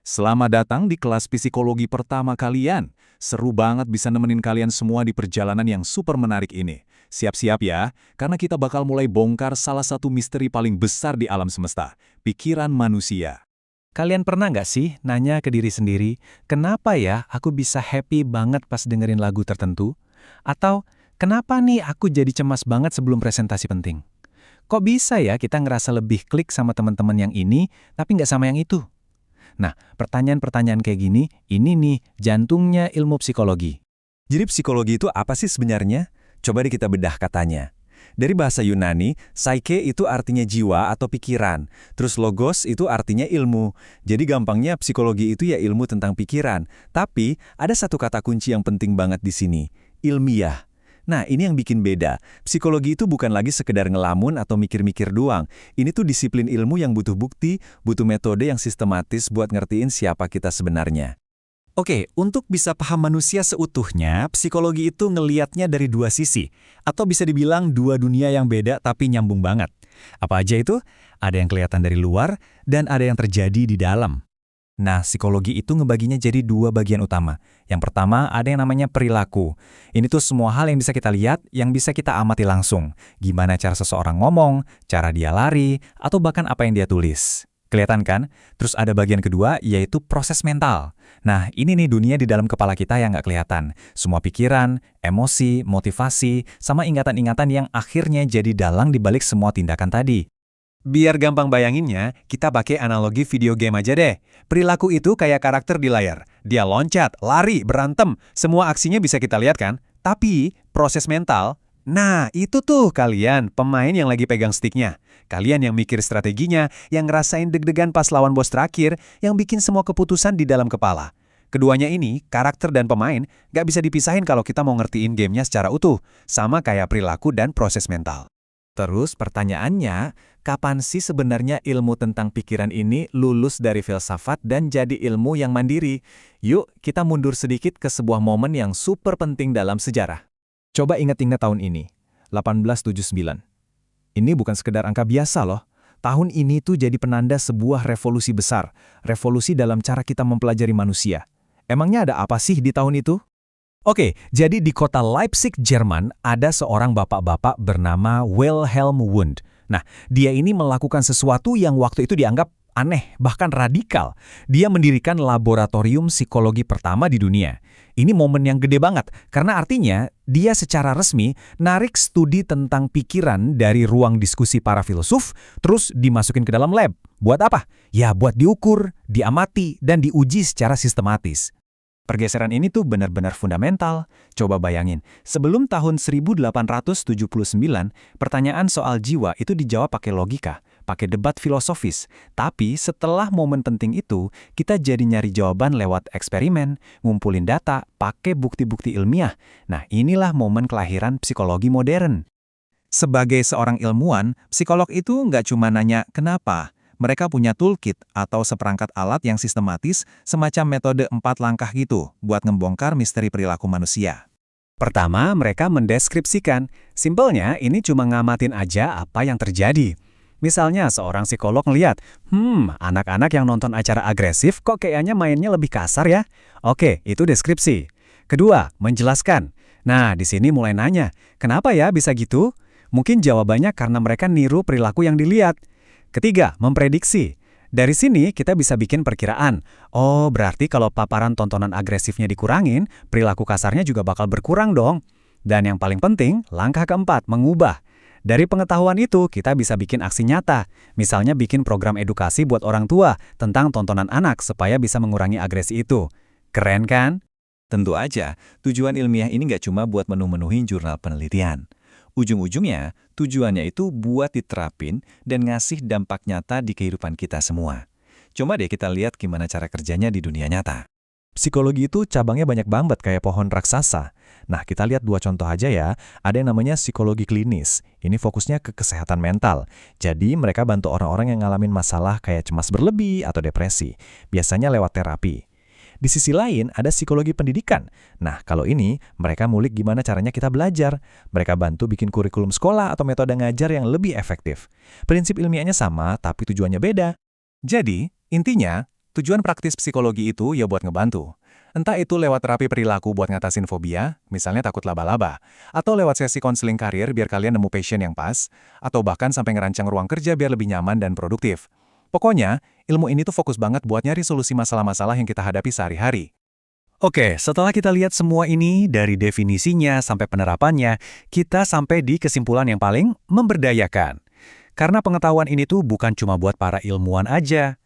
Selamat datang di kelas psikologi pertama kalian. Seru banget bisa nemenin kalian semua di perjalanan yang super menarik ini. Siap-siap ya, karena kita bakal mulai bongkar salah satu misteri paling besar di alam semesta, pikiran manusia. Kalian pernah nggak sih nanya ke diri sendiri, kenapa ya aku bisa happy banget pas dengerin lagu tertentu? Atau, kenapa nih aku jadi cemas banget sebelum presentasi penting? Kok bisa ya kita ngerasa lebih klik sama teman-teman yang ini, tapi nggak sama yang itu? Nah, pertanyaan-pertanyaan kayak gini, ini nih jantungnya ilmu psikologi. Jadi psikologi itu apa sih sebenarnya? Coba deh kita bedah katanya. Dari bahasa Yunani, psyche itu artinya jiwa atau pikiran. Terus logos itu artinya ilmu. Jadi gampangnya psikologi itu ya ilmu tentang pikiran. Tapi ada satu kata kunci yang penting banget di sini, ilmiah. Nah, ini yang bikin beda. Psikologi itu bukan lagi sekedar ngelamun atau mikir-mikir doang. Ini tuh disiplin ilmu yang butuh bukti, butuh metode yang sistematis buat ngertiin siapa kita sebenarnya. Oke, untuk bisa paham manusia seutuhnya, psikologi itu ngeliatnya dari dua sisi. Atau bisa dibilang dua dunia yang beda tapi nyambung banget. Apa aja itu? Ada yang kelihatan dari luar, dan ada yang terjadi di dalam. Nah, psikologi itu ngebaginya jadi dua bagian utama. Yang pertama, ada yang namanya perilaku. Ini tuh semua hal yang bisa kita lihat, yang bisa kita amati langsung. Gimana cara seseorang ngomong, cara dia lari, atau bahkan apa yang dia tulis. Kelihatan kan? Terus ada bagian kedua, yaitu proses mental. Nah, ini nih dunia di dalam kepala kita yang nggak kelihatan. Semua pikiran, emosi, motivasi, sama ingatan-ingatan yang akhirnya jadi dalang di balik semua tindakan tadi. Biar gampang bayanginnya, kita pakai analogi video game aja deh. Perilaku itu kayak karakter di layar. Dia loncat, lari, berantem, semua aksinya bisa kita lihat kan? Tapi, proses mental, nah itu tuh kalian, pemain yang lagi pegang sticknya. Kalian yang mikir strateginya, yang ngerasain deg-degan pas lawan bos terakhir, yang bikin semua keputusan di dalam kepala. Keduanya ini, karakter dan pemain, nggak bisa dipisahin kalau kita mau ngertiin gamenya secara utuh. Sama kayak perilaku dan proses mental. Terus pertanyaannya, kapan sih sebenarnya ilmu tentang pikiran ini lulus dari filsafat dan jadi ilmu yang mandiri? Yuk, kita mundur sedikit ke sebuah momen yang super penting dalam sejarah. Coba ingat-ingat tahun ini, 1879. Ini bukan sekedar angka biasa loh. Tahun ini tuh jadi penanda sebuah revolusi besar, revolusi dalam cara kita mempelajari manusia. Emangnya ada apa sih di tahun itu? Oke, jadi di kota Leipzig, Jerman, ada seorang bapak-bapak bernama Wilhelm Wundt. Nah, dia ini melakukan sesuatu yang waktu itu dianggap aneh, bahkan radikal. Dia mendirikan laboratorium psikologi pertama di dunia. Ini momen yang gede banget, karena artinya dia secara resmi narik studi tentang pikiran dari ruang diskusi para filsuf, terus dimasukin ke dalam lab. Buat apa? Ya, buat diukur, diamati, dan diuji secara sistematis. Pergeseran ini tuh benar-benar fundamental. Coba bayangin, sebelum tahun 1879, pertanyaan soal jiwa itu dijawab pakai logika, pakai debat filosofis. Tapi setelah momen penting itu, kita jadi nyari jawaban lewat eksperimen, ngumpulin data, pakai bukti-bukti ilmiah. Nah, inilah momen kelahiran psikologi modern. Sebagai seorang ilmuwan, psikolog itu nggak cuma nanya kenapa. Mereka punya toolkit atau seperangkat alat yang sistematis, semacam metode 4 langkah gitu, buat ngebongkar misteri perilaku manusia. Pertama, mereka mendeskripsikan. Simpelnya, ini cuma ngamatin aja apa yang terjadi. Misalnya, seorang psikolog ngeliat, anak-anak yang nonton acara agresif kok kayaknya mainnya lebih kasar ya? Oke, itu deskripsi. Kedua, menjelaskan. Nah, di sini mulai nanya, kenapa ya bisa gitu? Mungkin jawabannya karena mereka niru perilaku yang dilihat. Ketiga, memprediksi. Dari sini kita bisa bikin perkiraan. Oh, berarti kalau paparan tontonan agresifnya dikurangin, perilaku kasarnya juga bakal berkurang dong. Dan yang paling penting, langkah keempat, mengubah. Dari pengetahuan itu, kita bisa bikin aksi nyata. Misalnya bikin program edukasi buat orang tua tentang tontonan anak supaya bisa mengurangi agresi itu. Keren kan? Tentu aja, tujuan ilmiah ini nggak cuma buat menu-menuhin jurnal penelitian. Ujung-ujungnya, tujuannya itu buat diterapin dan ngasih dampak nyata di kehidupan kita semua. Coba deh kita lihat gimana cara kerjanya di dunia nyata. Psikologi itu cabangnya banyak banget kayak pohon raksasa. Nah, kita lihat 2 contoh aja ya. Ada yang namanya psikologi klinis. Ini fokusnya ke kesehatan mental. Jadi, mereka bantu orang-orang yang ngalamin masalah kayak cemas berlebih atau depresi. Biasanya lewat terapi. Di sisi lain, ada psikologi pendidikan. Nah, kalau ini, mereka ngulik gimana caranya kita belajar. Mereka bantu bikin kurikulum sekolah atau metode ngajar yang lebih efektif. Prinsip ilmiahnya sama, tapi tujuannya beda. Jadi, intinya, Tujuan praktis psikologi itu ya buat ngebantu. Entah itu lewat terapi perilaku buat ngatasin fobia, misalnya takut laba-laba, atau lewat sesi konseling karir biar kalian nemu passion yang pas, atau bahkan sampai ngerancang ruang kerja biar lebih nyaman dan produktif. Pokoknya, ilmu ini tuh fokus banget buat nyari solusi masalah-masalah yang kita hadapi sehari-hari. Oke, setelah kita lihat semua ini, dari definisinya sampai penerapannya, kita sampai di kesimpulan yang paling memberdayakan. Karena pengetahuan ini tuh bukan cuma buat para ilmuwan aja.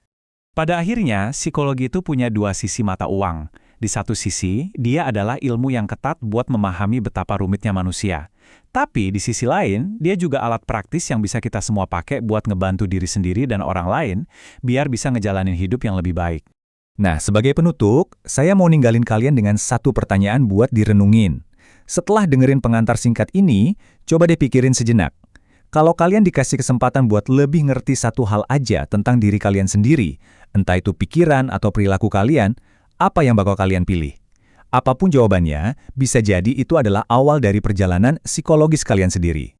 Pada akhirnya, psikologi itu punya dua sisi mata uang. Di satu sisi, dia adalah ilmu yang ketat buat memahami betapa rumitnya manusia. Tapi di sisi lain, dia juga alat praktis yang bisa kita semua pakai buat ngebantu diri sendiri dan orang lain, biar bisa ngejalanin hidup yang lebih baik. Nah, sebagai penutup, saya mau ninggalin kalian dengan satu pertanyaan buat direnungin. Setelah dengerin pengantar singkat ini, coba deh pikirin sejenak. Kalau kalian dikasih kesempatan buat lebih ngerti satu hal aja tentang diri kalian sendiri, entah itu pikiran atau perilaku kalian, apa yang bakal kalian pilih? Apapun jawabannya, bisa jadi itu adalah awal dari perjalanan psikologis kalian sendiri.